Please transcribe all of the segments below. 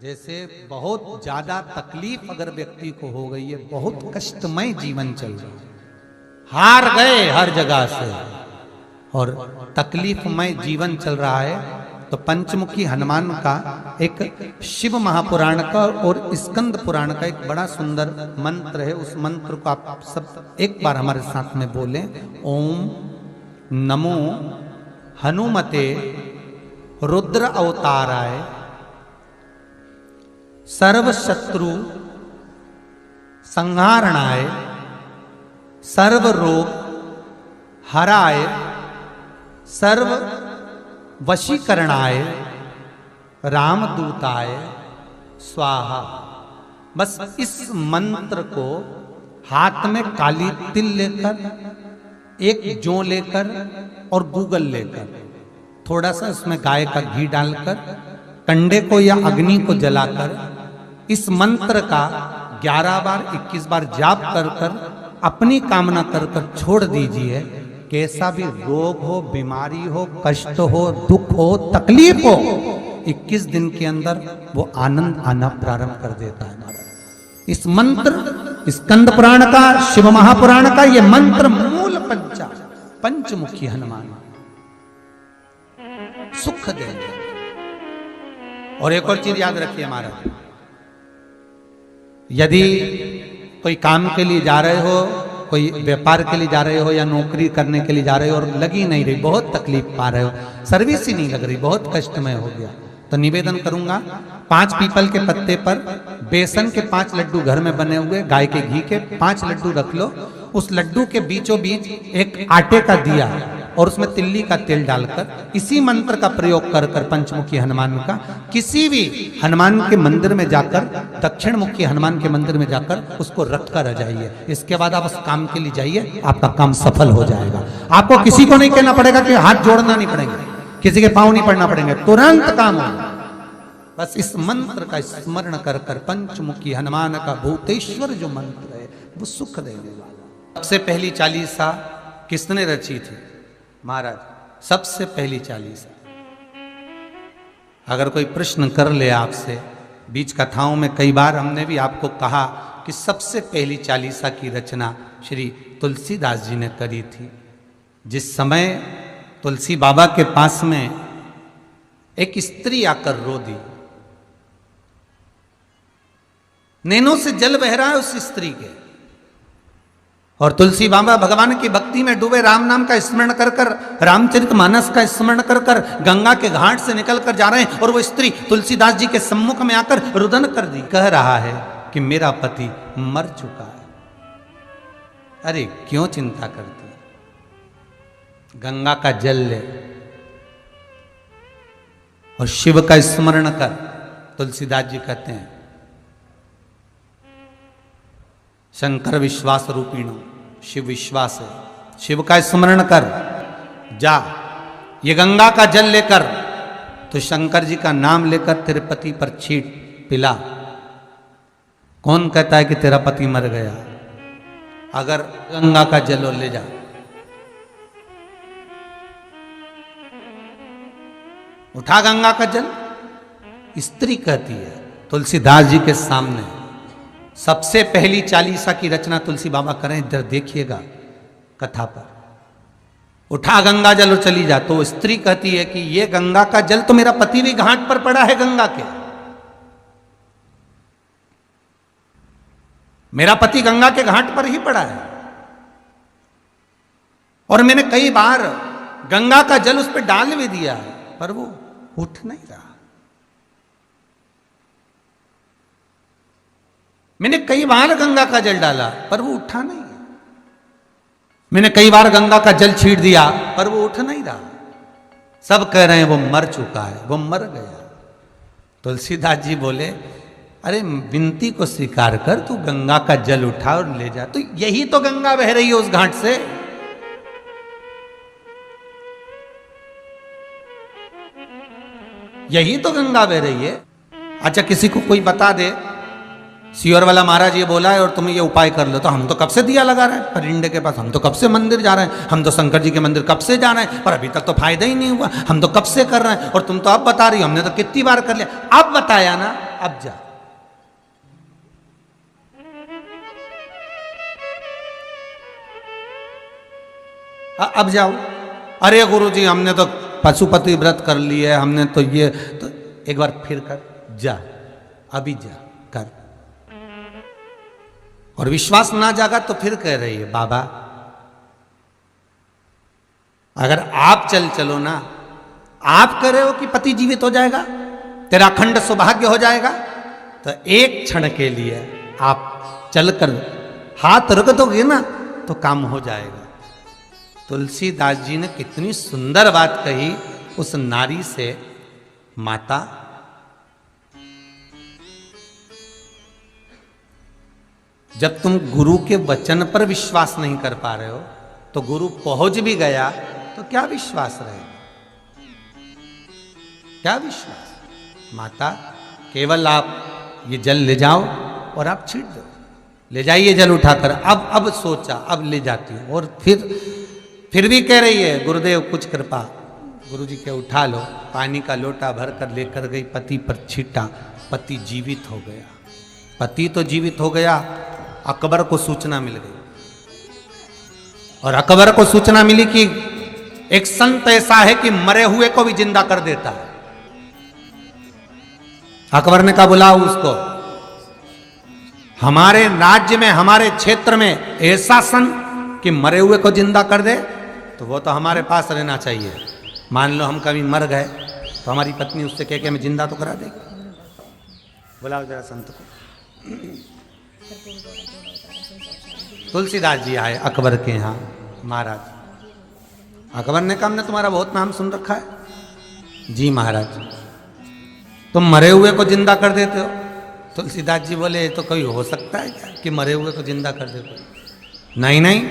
जैसे बहुत ज्यादा तकलीफ अगर व्यक्ति को हो गई है, बहुत कष्टमय जीवन चल रहा है, हार गए हर जगह से और तकलीफमय जीवन चल रहा है, तो पंचमुखी हनुमान का एक शिव महापुराण का और स्कंद पुराण का एक बड़ा सुंदर मंत्र है। उस मंत्र को आप सब एक बार हमारे साथ में बोलें। ओम नमो हनुमते रुद्र अवताराय सर्व शत्रु संहारणाय सर्व रोग हराय सर्व वशीकरणाय रामदूताय स्वाहा। बस इस मंत्र को हाथ में काली तिल लेकर, एक जौ लेकर और गूगल लेकर, थोड़ा सा इसमें गाय का घी डालकर, कंडे को या अग्नि को जलाकर इस मंत्र का 11 बार 21 बार जाप कर कर अपनी कामना कर कर छोड़ दीजिए। कैसा भी रोग हो, बीमारी हो, कष्ट हो, दुख हो, तकलीफ हो, 21 दिन के अंदर वो आनंद आना प्रारंभ कर देता है महाराज। इस मंत्र स्कंद पुराण का, शिव महापुराण का ये मंत्र मूल पंचमुखी हनुमान सुख देंगे। और एक और चीज याद रखिए महाराज, यदि कोई काम के लिए जा रहे हो, कोई व्यापार के लिए जा रहे हो या नौकरी करने के लिए जा रहे हो और लगी नहीं रही, बहुत तकलीफ पा रहे हो, सर्विस ही नहीं लग रही, बहुत कष्टमय हो गया, तो निवेदन करूंगा 5 पीपल के पत्ते पर बेसन के 5 लड्डू घर में बने हुए, गाय के घी के 5 लड्डू रख लो, उस लड्डू के बीचों बीच एक आटे का दिया और उसमें तिल्ली का तेल डालकर इसी मंत्र का प्रयोग कर कर पंचमुखी हनुमान का किसी भी हनुमान के मंदिर में जाकर, दक्षिण मुखी हनुमान के मंदिर में जाकर उसको रख कर आ जाइए। इसके बाद आप उस काम के लिए जाइए, आपका काम सफल हो जाएगा। आपको किसी को नहीं कहना पड़ेगा कि हाथ जोड़ना नहीं पड़ेगा, किसी के पांव नहीं पड़ना पड़ेंगे, तुरंत काम होगा। बस इस मंत्र का स्मरण कर कर पंचमुखी हनुमान का भूतेश्वर जो मंत्र है वो सुख देने वाला। सबसे पहली चालीसा किसने रची थी महाराज? सबसे पहली चालीसा। अगर कोई प्रश्न कर ले आपसे, बीच कथाओं में कई बार हमने भी आपको कहा कि सबसे पहली चालीसा की रचना श्री तुलसीदास जी ने करी थी। जिस समय तुलसी बाबा के पास में एक स्त्री आकर रो दी, नैनों से जल बह रहा है उस स्त्री के, और तुलसी बाबा भगवान की भक्ति में डूबे, राम नाम का स्मरण कर कर, रामचरितमानस का स्मरण कर कर गंगा के घाट से निकल कर जा रहे हैं, और वो स्त्री तुलसीदास जी के सम्मुख में आकर रुदन कर दी, कह रहा है कि मेरा पति मर चुका है। अरे क्यों चिंता करती है, गंगा का जल ले और शिव का स्मरण कर। तुलसीदास जी कहते हैं शंकर विश्वास रूपीणो, शिव विश्वास है, शिव का स्मरण कर, जा ये गंगा का जल लेकर तो शंकर जी का नाम लेकर तेरे पति पर छीट पिला। कौन कहता है कि तेरा पति मर गया? अगर गंगा का जल ले जा, उठा गंगा का जल। स्त्री कहती है तुलसीदास जी के सामने, सबसे पहली चालीसा की रचना तुलसी बाबा करें, इधर देखिएगा कथा पर, उठा गंगा जल और चली जा। तो स्त्री कहती है कि ये गंगा का जल तो मेरा पति भी घाट पर पड़ा है गंगा के, मेरा पति गंगा के घाट पर ही पड़ा है, और मैंने कई बार गंगा का जल उस पर डाल भी दिया है, पर वो उठ नहीं रहा। मैंने कई बार गंगा का जल डाला पर वो उठा नहीं। मैंने कई बार गंगा का जल छीट दिया पर वो उठ नहीं रहा। सब कह रहे हैं वो मर चुका है, वो मर गया। तुलसीदास जी बोले अरे विनती को स्वीकार कर, तू गंगा का जल उठा और ले जा। तो यही तो गंगा बह रही है उस घाट से, यही तो गंगा बह रही है। अच्छा किसी को कोई बता दे सियोर वाला महाराज ये बोला है और तुम ये उपाय कर लो। तो हम तो कब से दिया लगा रहे हैं परिंडे के पास, हम तो कब से मंदिर जा रहे हैं, हम तो शंकर जी के मंदिर कब से जा रहे हैं, पर अभी तक तो फायदा ही नहीं हुआ, हम तो कब से कर रहे हैं, और तुम तो अब बता रही हो, हमने तो कितनी बार कर लिया। अब बताया ना, अब जा। अब जाओ। अरे गुरुजी हमने तो पशुपति व्रत कर लिए, हमने तो ये, तो एक बार फिर कर, जा, अभी जा कर। और विश्वास ना जागा तो फिर कह रही है बाबा अगर आप चलो ना, आप कह रहे हो कि पति जीवित हो जाएगा, तेरा अखंड सौभाग्य हो जाएगा, तो एक क्षण के लिए आप चलकर हाथ रख दोगे ना तो काम हो जाएगा। तुलसीदास जी ने कितनी सुंदर बात कही उस नारी से, माता जब तुम गुरु के वचन पर विश्वास नहीं कर पा रहे हो, तो गुरु पहुंच भी गया तो क्या विश्वास रहेगा, क्या विश्वास। माता केवल आप ये जल ले जाओ और आप छीट दो, ले जाइए जल उठाकर। अब सोचा, अब ले जाती हूं। और फिर भी कह रही है गुरुदेव कुछ कृपा। गुरुजी के उठा लो, पानी का लोटा भरकर लेकर गई, पति पर छीटा, पति जीवित हो गया। पति तो जीवित हो गया, अकबर को सूचना मिल गई, और अकबर को सूचना मिली कि एक संत ऐसा है कि मरे हुए को भी जिंदा कर देता है। अकबर ने कहा बुलाओ उसको, हमारे राज्य में, हमारे क्षेत्र में ऐसा संत कि मरे हुए को जिंदा कर दे, तो वो तो हमारे पास रहना चाहिए। मान लो हम कभी मर गए तो हमारी पत्नी उससे कह के हमें जिंदा तो करा देगी। बुलाओ जरा संत को। तुलसीदास जी आए अकबर के यहाँ। महाराज, अकबर ने कहा हमने तुम्हारा बहुत नाम सुन रखा है। जी महाराज, तुम मरे हुए को जिंदा कर देते हो। तुलसीदास जी बोले तो कोई हो सकता है क्या कि मरे हुए को जिंदा कर देते हो? नहीं नहीं,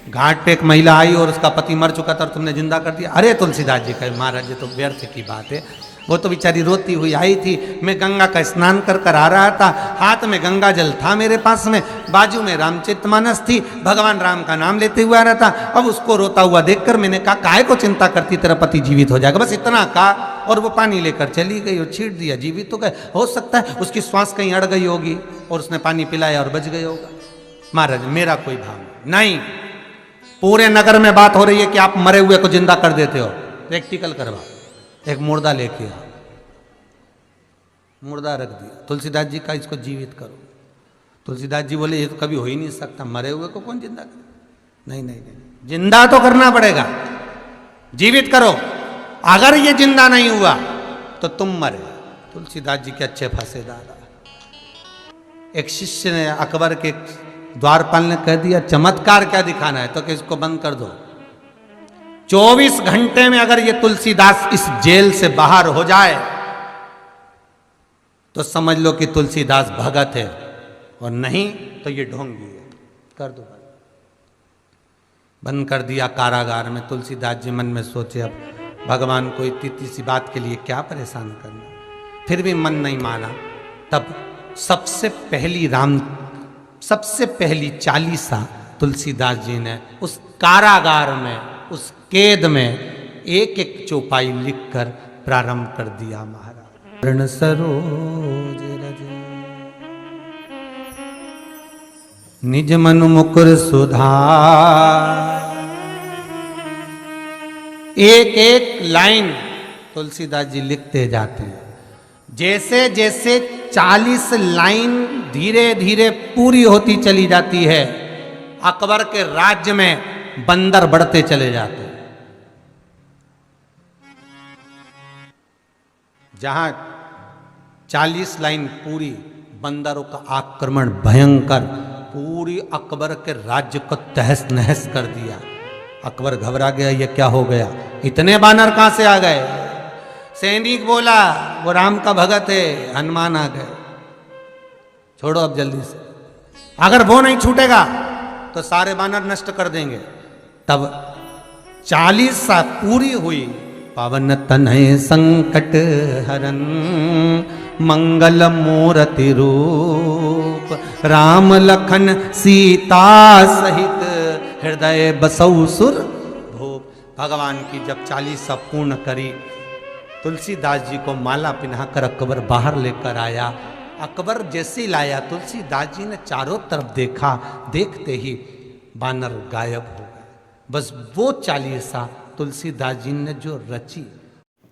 घाट पे एक महिला आई और उसका पति मर चुका था और तुमने जिंदा कर दिया। अरे तुलसीदास जी कहे महाराज ये तो व्यर्थ की बात है, वो तो बेचारी रोती हुई आई थी, मैं गंगा का स्नान कर आ रहा था, हाथ में गंगा जल था मेरे पास में, बाजू में रामचरितमानस थी, भगवान राम का नाम लेते हुआ आ रहा था। अब उसको रोता हुआ देखकर मैंने कहा काहे को चिंता करती, तेरा पति जीवित हो जाएगा, बस इतना कहा, और वो पानी लेकर चली गई और छीट दिया, जीवित हो गए। हो सकता है उसकी श्वास कहीं अड़ गई होगी और उसने पानी पिलाया और बच गई होगा। महाराज मेरा कोई भाव नहीं, पूरे नगर में बात हो रही है कि आप मरे हुए को जिंदा कर देते हो। प्रैक्टिकल करवा, एक मुर्दा लेके आ, मुर्दा रख दिया, तुलसीदास जी का इसको जीवित करो। तुलसीदास जी बोले ये तो कभी हो ही नहीं सकता, मरे हुए को कौन जिंदा करे? नहीं नहीं नहीं, जिंदा तो करना पड़ेगा, जीवित करो। अगर ये जिंदा नहीं हुआ तो तुम मरे। तुलसीदास जी के अच्छे फंसेदार। एक शिष्य ने अकबर के द्वारपाल ने कह दिया चमत्कार क्या दिखाना है, तो कि इसको बंद कर दो। 24 घंटे में अगर ये तुलसीदास इस जेल से बाहर हो जाए तो समझ लो कि तुलसीदास भगत है, और नहीं तो ये ढोंगी है। कर दो, बंद कर दिया कारागार में। तुलसीदास जी मन में सोचे अब भगवान को इतनी सी बात के लिए क्या परेशान करना, फिर भी मन नहीं माना। तब सबसे पहली चालीसा तुलसीदास जी ने उस कारागार में, उस कैद में एक एक चौपाई लिखकर प्रारंभ कर दिया। महाराज सरोज रज निज मनु मुकुर सुधार, एक एक लाइन तुलसीदास जी लिखते जाते हैं। जैसे जैसे 40 लाइन धीरे धीरे पूरी होती चली जाती है, अकबर के राज्य में बंदर बढ़ते चले जाते हैं। जहां 40 लाइन पूरी, बंदरों का आक्रमण भयंकर पूरी अकबर के राज्य को तहस नहस कर दिया। अकबर घबरा गया, ये क्या हो गया, इतने बानर कहां से आ गए। सैनिक बोला वो राम का भगत है, हनुमान आ गए, छोड़ो अब जल्दी से, अगर वो नहीं छूटेगा तो सारे बानर नष्ट कर देंगे। तब 40 पूरी हुई। पवन तनय संकट हरन मंगल मूर्ति रूप। राम लखन सीता सहित हृदय बसौ सुर भूप। भगवान की जब 40 पूर्ण करी, तुलसीदास जी को माला पहनाकर अकबर बाहर लेकर आया। अकबर जैसे लाया, तुलसीदास जी ने चारों तरफ देखा, देखते ही बानर गायब हो गए। बस वो 40 तुलसीदास जी ने जो रची।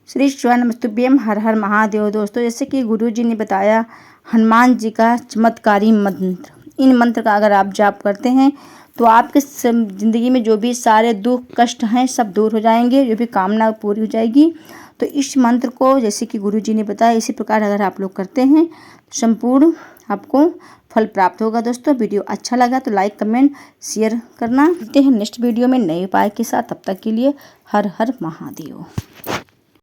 श्री नमस्तुभ्यम, हर हर महादेव। दोस्तों, जैसे कि गुरु जी ने बताया हनुमान जी का चमत्कारी मंत्र, इन मंत्र का अगर आप जाप करते हैं तो आपके ज़िंदगी में जो भी सारे दुख कष्ट हैं सब दूर हो जाएंगे, जो भी कामना पूरी हो जाएगी। तो इस मंत्र को जैसे कि गुरु जी ने बताया इसी प्रकार अगर आप लोग करते हैं तो संपूर्ण आपको फल प्राप्त होगा। दोस्तों, वीडियो अच्छा लगा तो लाइक कमेंट शेयर करना। मिलते हैं नेक्स्ट वीडियो में नए उपाय के साथ। तब तक के लिए हर हर महादेव।